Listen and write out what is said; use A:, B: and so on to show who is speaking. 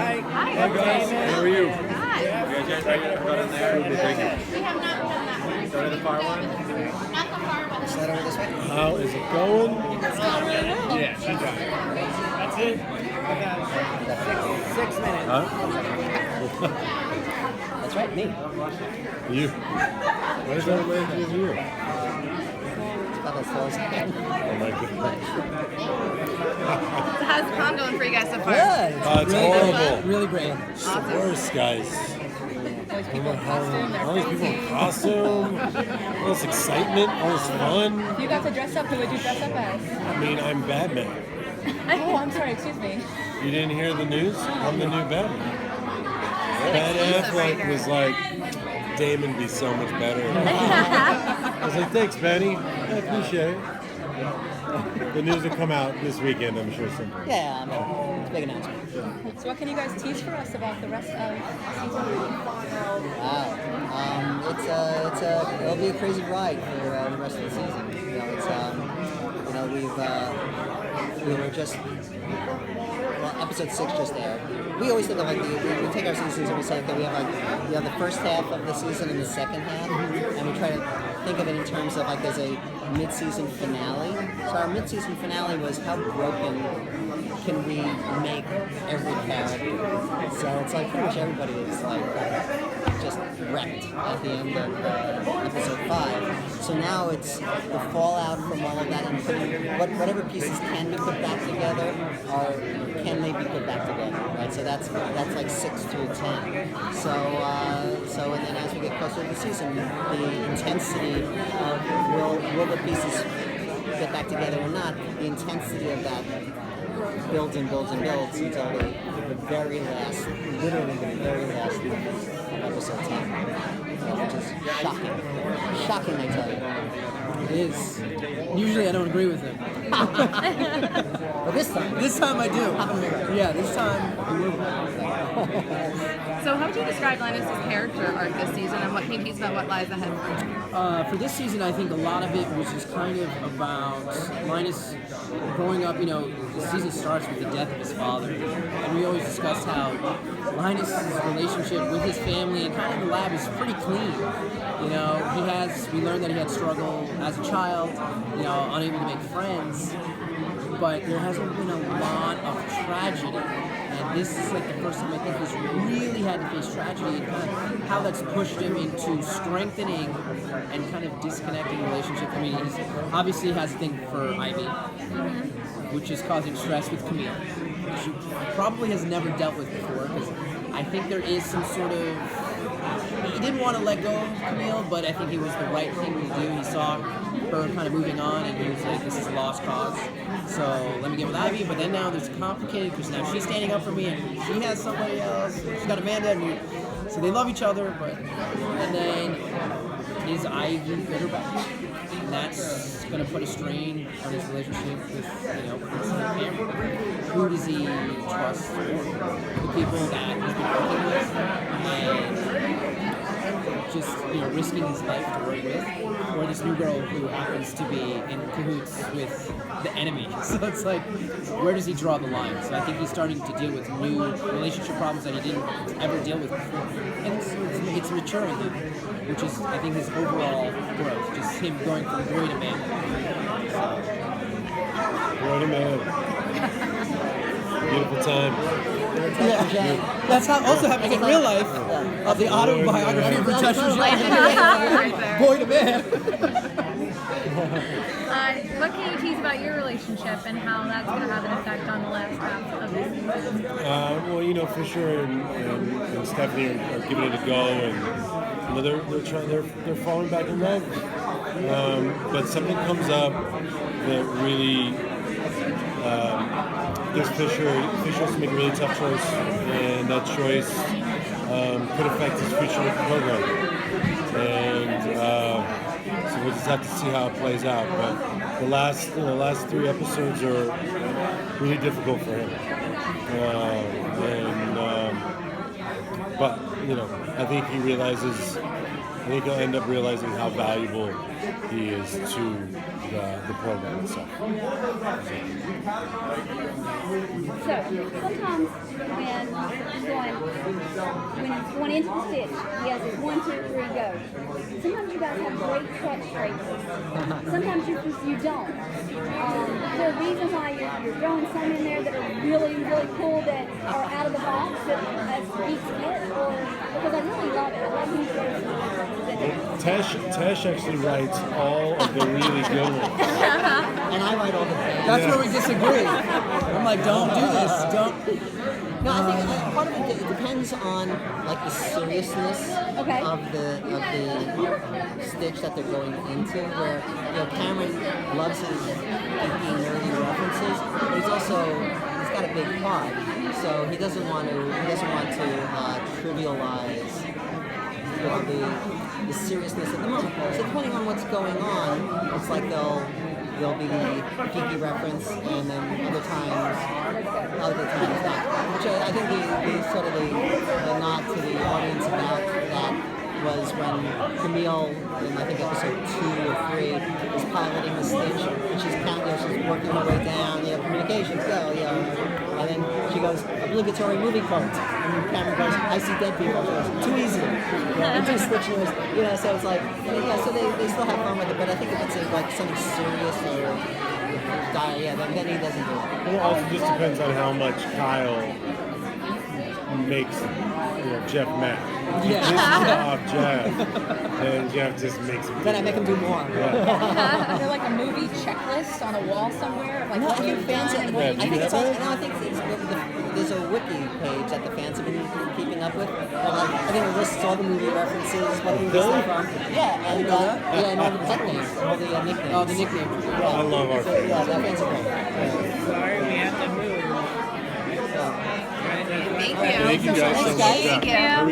A: Hi.
B: Hi guys, how are you?
C: Hi.
B: You guys ready to go in there?
C: We have not done that one.
B: Go to the far one?
C: Not the far one.
A: Slide over this way.
B: How is it going?
C: It's going really well.
B: Yeah, she got it. That's it?
A: About 6 minutes.
B: Huh?
A: That's right, me.
B: You. What is that land with you?
A: It's about as slow as I can.
B: Oh my goodness.
C: How's the con going for you guys so far?
A: Good.
B: It's
A: really
B: horrible.
A: Good. Really great.
B: It's the worst, guys.
C: All these people in costume, they're
B: All these people in
C: crazy.
B: costume, all this excitement, all this fun.
D: You got to dress up. Who would you dress up as?
B: I mean, I'm Batman.
D: Oh, I'm sorry. Excuse me.
B: You didn't hear the news? I'm the new Batman. Ben
C: exclusive right
B: Affleck
C: here.
B: was like, Damon be so much better. I was like, thanks, Benny. I appreciate it. The news will come out this weekend, I'm sure. Sometime.
A: Yeah, I mean, it's a big announcement.
D: So, what can you guys tease for us about the rest of season 3?
A: Wow. It'll be a crazy ride for the rest of the season. You know, we were just, episode 6 just aired. We always think of like, we take our seasons and we say, okay, we have the first half of the season and the second half, and we try to think of it in terms of like as a mid-season finale. So our mid-season finale was how broken can we make every character? So it's like pretty much everybody is like just wrecked at the end of episode 5. So now it's the fallout from all of that and putting whatever pieces can be put back together, or can they be put back together, right? So that's like 6 through 10. So and then as we get closer to the season, the intensity of will the pieces get back together or not, the intensity of that builds and builds and builds until the very last, literally the very last of episode 10, which is shocking. Shocking, I tell you.
E: It is. Usually I don't agree with him.
A: But this time,
E: This time I do.
A: Happened to me right.
E: Yeah, this time.
C: So, how would you describe Linus's character arc this season, and what can you tease about what lies ahead for him?
E: For this season, I think a lot of it was just kind of about Linus growing up. You know, the season starts with the death of his father, and we always discussed how Linus's relationship with his family and kind of the lab is pretty clean. You know, we learned that he had struggle as a child, you know, unable to make friends, but there hasn't been a lot of tragedy. And this is like the first time I think he's really had to face tragedy, and kind of how that's pushed him into strengthening and kind of disconnecting relationships. I mean, he obviously has a thing for Ivy, which is causing stress with Camille, which he probably has never dealt with before, because I think there is some sort of... He didn't want to let go of Camille, but I think it was the right thing to do. He saw her kind of moving on, and he was like, this is a lost cause, so let me get with Ivy. But then now there's complicated, because now she's standing up for me, and she has somebody else. She's got Amanda, so they love each other, and then is Ivy good or bad? And that's going to put a strain on his relationship with, Chris and Cameron. Who does he trust? The people that he's been working with, and just risking his life to work with, or this new girl who happens to be in cahoots with the enemy. So it's like, where does he draw the line? So I think he's starting to deal with new relationship problems that he didn't ever deal with before, and it's maturing him, which is, I think, his overall growth, just him going from boy to man.
B: Boy to man. Beautiful time.
E: Yeah, that's how also happens in real life. Of the autobiography of Ritesh
C: Right there.
E: Boy to man.
D: What can you tease about your relationship and how that's going to have an effect on the last half of this season?
B: Well, Fisher and Stephanie are giving it a go, and they're falling back in love. But something comes up that really gives Fisher has to make a really tough choice, and that choice could affect his future with the program. And so we'll just have to see how it plays out. But the last 3 episodes are really difficult for him. But I think he'll end up realizing how valuable he is to the program itself.
F: So sometimes when when he's going into the stitch, he has his 1, 2, 3, go. Sometimes you guys have great catchphrases. Sometimes you don't. There are reasons why you're throwing some in there that are really, really cool that are out of the box that as geeks get, or because I really love it. I love when you throw some references in there.
B: Tash actually writes all of the really good ones.
A: And I write all the bad.
E: That's where we disagree. I'm like, don't do this. Don't.
A: No, I think part of it depends on like the seriousness
F: Okay.
A: of the stitch that they're going into. Where Cameron loves his geeky, nerdy references, but he's got a big part, so he doesn't want to trivialize the seriousness of the moment. So depending on what's going on, it's like there'll be the geeky reference, and then other times not. Which I think the sort of the nod to the audience about that was when Camille, in I think episode 2 or 3, is piloting the Stitch, and she's working her way down, communications go, and then she goes, obligatory movie quote, and Cameron goes, I see dead people. She goes, too easy, and too Stitchers, so it's like, so they still have fun with it, but I think if it's like something serious or dire, then he doesn't do it.
B: Well, it also just depends on how much Kyle makes Jeff mad. If he pisses off Jeff, then Jeff just makes him.
A: Then I make him do more.
G: Is there like a movie checklist on a wall somewhere of like
A: No,
G: what
A: I think
G: you've
A: fans.
G: done and
A: I
G: what
A: think
G: you've
A: it's all. No, I think there's a wiki page that the fans have been keeping up with. I think it lists all the movie references, what movies they're from. Yeah, and and all the pet names, all the nicknames.
E: Oh, the nicknames.
B: I love our
A: So,
B: fans.
A: yeah, that fans are great.
H: Sorry, we have to move.
C: Thank you.
B: Thank you guys so much.
C: Thank you.